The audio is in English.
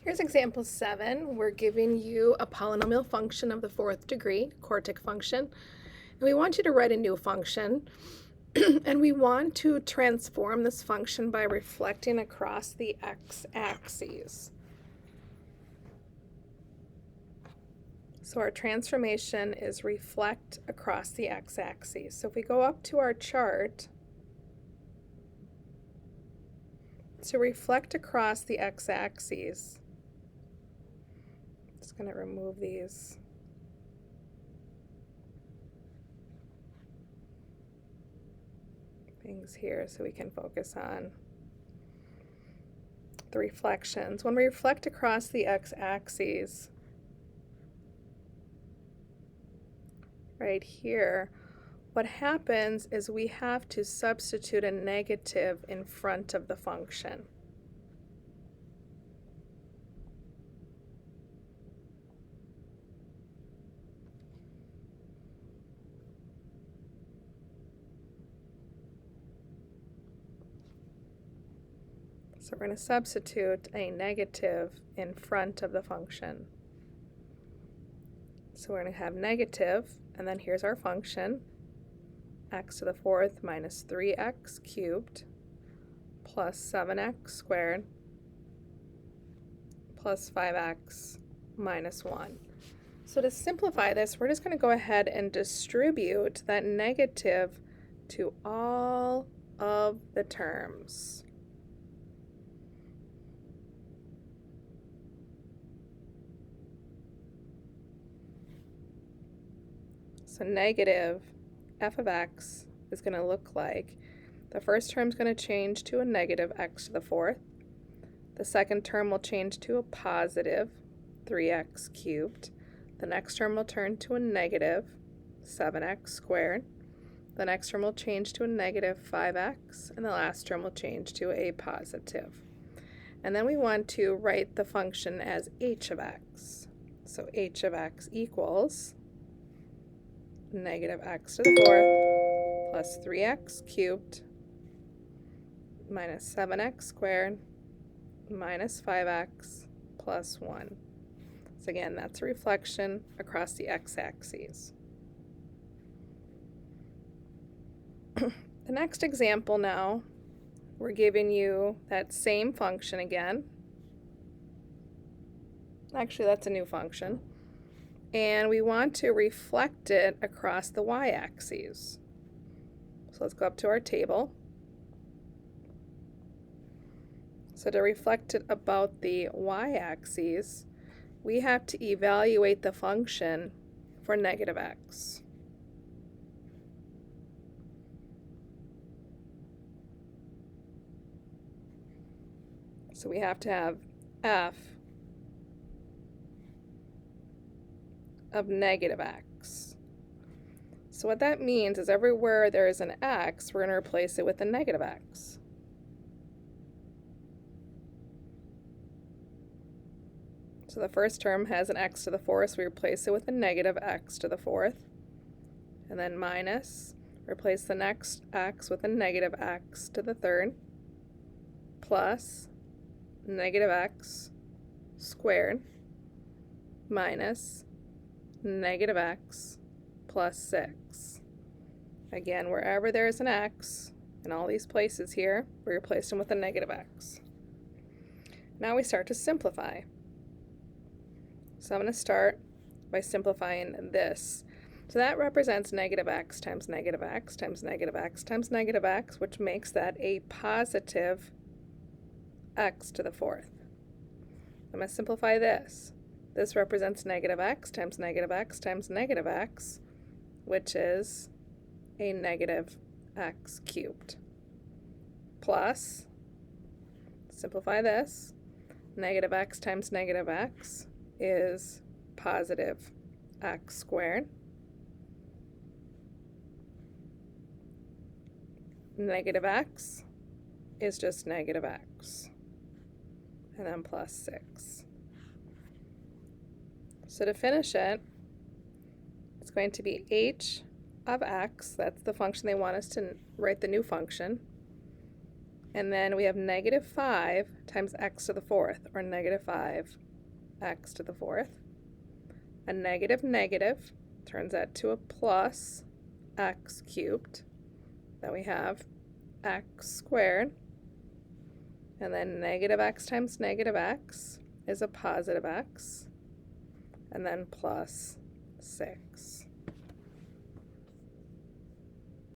Here's example 7. We're giving you a polynomial function of the fourth degree, quartic function. And we want you to write a new function. And we want to transform this function by reflecting across the x-axis. So our transformation is reflect across the x-axis. So if we go up to our chart, to reflect across the x-axis, just going to remove these. Things here so we can focus on the reflections. When we reflect across the x-axis, right here, what happens is we have to substitute a negative in front of the function. So we're going to substitute a negative in front of the function. So we're going to have negative, and then here's our function, x to the fourth minus 3x cubed plus 7x squared plus 5x minus 1. So to simplify this, we're just going to go ahead and distribute that negative to all of the terms. So negative f of x is going to look like the first term is going to change to a negative x to the fourth. The second term will change to a positive 3x cubed. The next term will turn to a negative 7x squared. The next term will change to a negative 5x, and the last term will change to a positive. And then we want to write the function as h of x. So h of x equals negative x to the fourth plus 3x cubed minus 7x squared minus 5x plus 1. So again, that's a reflection across the x-axis. The next example now, we're giving you that same function again. Actually, that's a new function. And we want to reflect it across the y-axis. So let's go up to our table. So to reflect it about the y-axis, we have to evaluate the function for negative x. So we have to have f of negative x. So what that means is everywhere there is an x, we're going to replace it with a negative x. So the first term has an x to the fourth, so we replace it with a negative x to the fourth. And then minus, replace the next x with a negative x to the third, plus negative x squared minus negative x plus 6. Again, wherever there is an x, in all these places here, we replace them with a negative x. Now we start to simplify. So I'm going to start by simplifying this. So that represents negative x times negative x times negative x times negative x, which makes that a positive x to the fourth. I'm going to simplify this. This represents negative x times negative x times negative x, which is a negative x cubed. Plus, simplify this, negative x times negative x is positive x squared. Negative x is just negative x, and then plus 6. So to finish it, it's going to be h of x, that's the function they want us to write the new function, And then we have negative 5 times x to the fourth, or negative 5x to the fourth. A negative negative turns that to a plus x cubed. Then we have x squared. And then negative x times negative x is a positive x. And then plus 6.